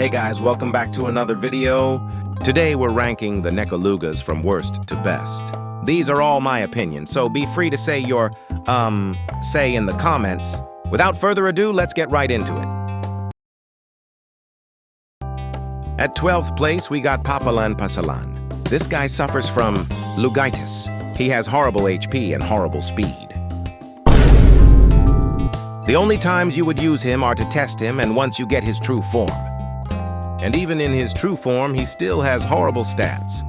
Hey guys, welcome back to another video. Today we're ranking the Nekolugas from worst to best. These are all my opinions, so be free to say your, say in the comments. Without further ado, let's get right into it. At 12th place, we got Papalan Pasalan. This guy suffers from lugitis. He has horrible HP and horrible speed. The only times you would use him are to test him and once you get his true form. And even in his true form, he still has horrible stats.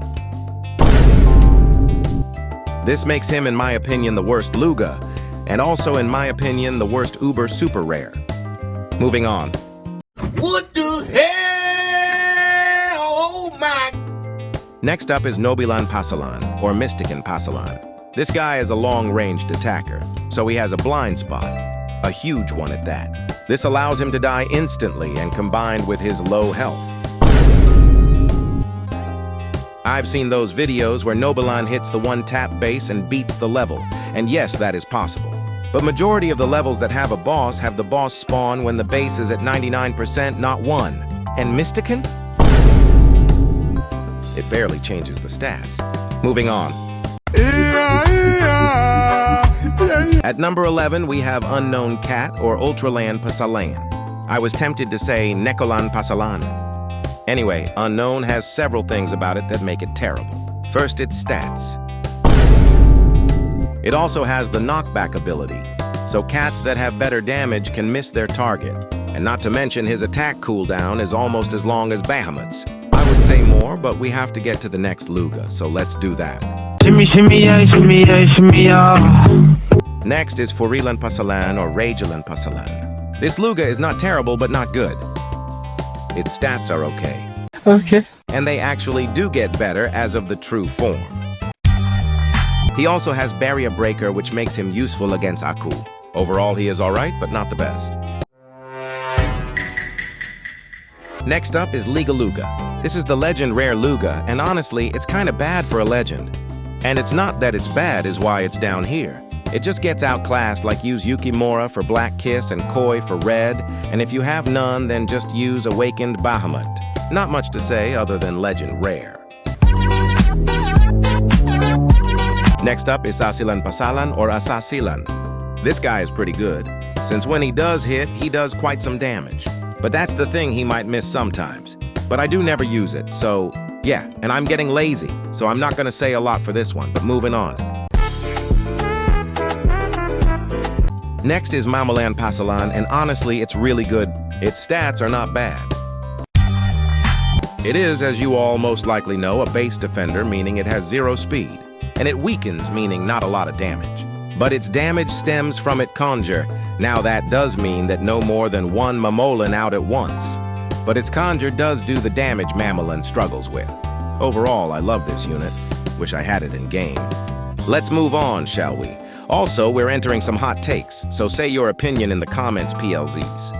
This makes him, in my opinion, the worst Luga, and also, in my opinion, the worst Uber super rare. Moving on. What the hell? Oh my! Next up is Nobilan Pasalan, or Mystican Pasalan. This guy is a long-ranged attacker, so he has a blind spot, a huge one at that. This allows him to die instantly and combined with his low health. I've seen those videos where Nobilan hits the one-tap base and beats the level, and yes, that is possible. But majority of the levels that have a boss have the boss spawn when the base is at 99%, not 1. And Mystican? It barely changes the stats. Moving on. At number 11, we have Unknown Cat or Ultraland Pasalan. I was tempted to say Nekolan Pasalan. Anyway, Unknown has several things about it that make it terrible. First, its stats. It also has the knockback ability, so cats that have better damage can miss their target. And not to mention his attack cooldown is almost as long as Bahamut's. I would say more, but we have to get to the next Luga, so let's do that. Shimmy, shimmy, yeah, shimmy, yeah, shimmy, yeah. Next is Furilan Pasalan or Ragelan Pasalan. This Luga is not terrible, but not good. Its stats are okay. Okay. And they actually do get better as of the true form. He also has Barrier Breaker, which makes him useful against Aku. Overall, he is alright, but not the best. Next up is Legaluga. This is the legend rare Luga, and honestly, it's kinda bad for a legend. And it's not that it's bad is why it's down here. It just gets outclassed, like use Yukimura for Black Kiss and Koi for Red, and if you have none, then just use Awakened Bahamut. Not much to say other than legend rare. Next up is Asilan Pasalan or Asasilan. This guy is pretty good, since when he does hit, he does quite some damage. But that's the thing he might miss sometimes. But I do never use it, so yeah, and I'm getting lazy, so I'm not gonna say a lot for this one, but moving on. Next is Mamalan Pasalan, and honestly, it's really good. Its stats are not bad. It is, as you all most likely know, a base defender, meaning it has 0 speed, and it weakens, meaning not a lot of damage. But its damage stems from its conjure. Now that does mean that no more than 1 Mamolan out at once. But its conjure does do the damage Mamalan struggles with. Overall, I love this unit. Wish I had it in game. Let's move on, shall we? Also, we're entering some hot takes, so say your opinion in the comments, PLZs.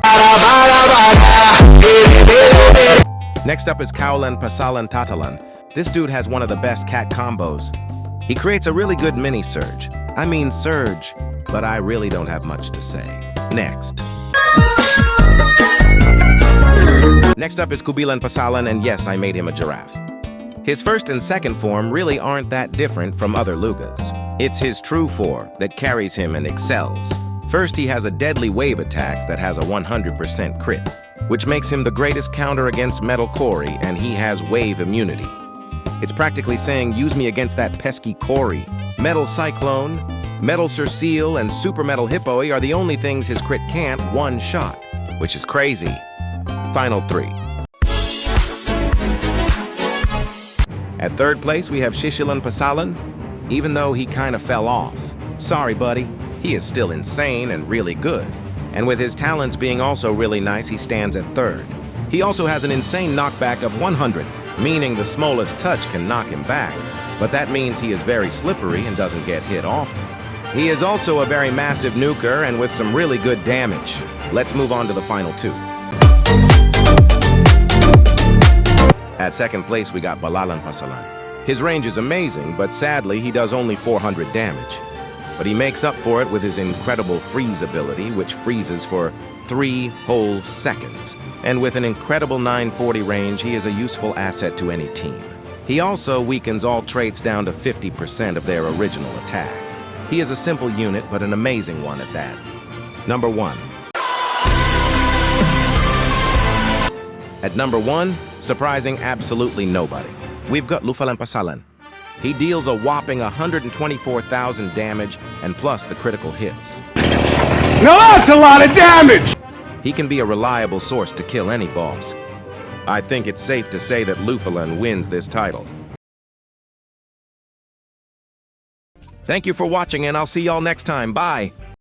Next up is Kaulan Pasalan Tatalan. This dude has one of the best cat combos. He creates a really good mini surge. I mean surge, but I really don't have much to say. Next. Next up is Kubilan Pasalan, and yes, I made him a giraffe. His first and second form really aren't that different from other Lugas. It's his true form that carries him and excels. First, he has a deadly wave attacks that has a 100% crit, which makes him the greatest counter against Metal Cory, and he has wave immunity. It's practically saying, use me against that pesky Cory. Metal Cyclone, Metal Surseal, and Super Metal Hippoi are the only things his crit can't one-shot, which is crazy. Final 3. At third place, we have Shishilan Pasalan, even though he kind of fell off. Sorry, buddy. He is still insane and really good. And with his talents being also really nice, he stands at third. He also has an insane knockback of 100, meaning the smallest touch can knock him back. But that means he is very slippery and doesn't get hit often. He is also a very massive nuker and with some really good damage. Let's move on to the final 2. At second place, we got Balalan Pasalan. His range is amazing, but sadly, he does only 400 damage. but he makes up for it with his incredible freeze ability, which freezes for 3 whole seconds. And with an incredible 940 range, he is a useful asset to any team. He also weakens all traits down to 50% of their original attack. He is a simple unit, but an amazing one at that. Number 1. At number 1, surprising absolutely nobody, we've got Lufalan Pasalan. He deals a whopping 124,000 damage and plus the critical hits. Now that's a lot of damage! He can be a reliable source to kill any boss. I think it's safe to say that Lufalan wins this title. Thank you for watching, and I'll see y'all next time. Bye!